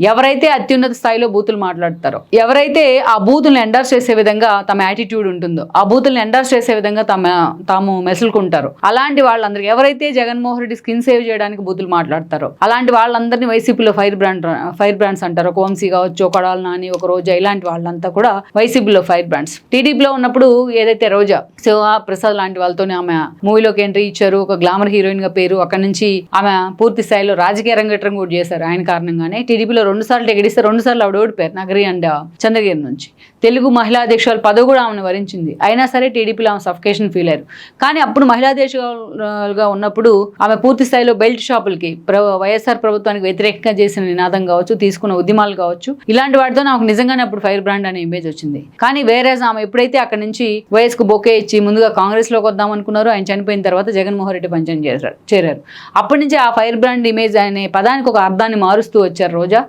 ఎవరైతే అత్యున్నత స్థాయిలో బూతులు మాట్లాడతారో, ఎవరైతే ఆ బూతులను ఎండర్స్ చేసే విధంగా తమ యాటిట్యూడ్ ఉంటుందో, ఆ బూతులను ఎండర్స్ చేసే విధంగా తాము మెసులుకుంటారు, అలాంటి వాళ్ళందరికీ, ఎవరైతే జగన్మోహన్ రెడ్డి స్కిన్ సేవ్ చేయడానికి బూతులు మాట్లాడతారో అలాంటి వాళ్ళందరినీ వైసీపీలో ఫైర్ బ్రాండ్స్ అంటారు. ఒక వంశీ కావచ్చు, ఒక కొడాలి నాని, ఒక రోజా, ఇలాంటి వాళ్ళంతా కూడా వైసీపీలో ఫైర్ బ్రాండ్స్. టీడీపీలో ఉన్నప్పుడు ఏదైతే రోజా ప్రసాద్ లాంటి వాళ్ళతోనే ఆమె మూవీలోకి ఎంట్రీ ఇచ్చారు, ఒక గ్లామర్ హీరోయిన్ గా పేరు. అక్కడి నుంచి ఆమె పూర్తి స్థాయిలో రాజకీయ రంగేట్రం కూడా చేశారు. ఆయన కారణంగానే టీడీపీలో 2 సార్లు టికెట్ ఇస్తే 2 సార్లు ఆవిడ ఓడిపోయారు, నగరి అండ్ చంద్రగిరి నుంచి. తెలుగు మహిళా అధ్యక్షురాలు పదవి కూడా ఆమెను వరించింది. అయినా సరే టీడీపీలో ఆమె సఫికేషన్ ఫీల్ అయ్యారు. కానీ అప్పుడు మహిళా అధ్యక్షురాలుగా ఉన్నప్పుడు ఆమె పూర్తి స్థాయిలో బెల్ట్ షాపులకి, వైఎస్ఆర్ ప్రభుత్వానికి వ్యతిరేకంగా చేసిన నినాదం కావచ్చు, తీసుకున్న ఉద్యమాలు కావచ్చు, ఇలాంటి వాటితో నాకు నిజంగానే అప్పుడు ఫైర్ బ్రాండ్ అనే ఇమేజ్ వచ్చింది. కానీ వేరే ఆమె ఎప్పుడైతే అక్కడి నుంచి వైఎస్కు బొకే ఇచ్చి ముందుగా కాంగ్రెస్ లోకి వద్దాం అనుకున్నారు, ఆయన చనిపోయిన తర్వాత జగన్మోహన్ రెడ్డి పంచం చేరారు. అప్పటి నుంచి ఆ ఫైర్ బ్రాండ్ ఇమేజ్ అనే పదానికి ఒక అర్థాన్ని మారుస్తూ వచ్చారు రోజా.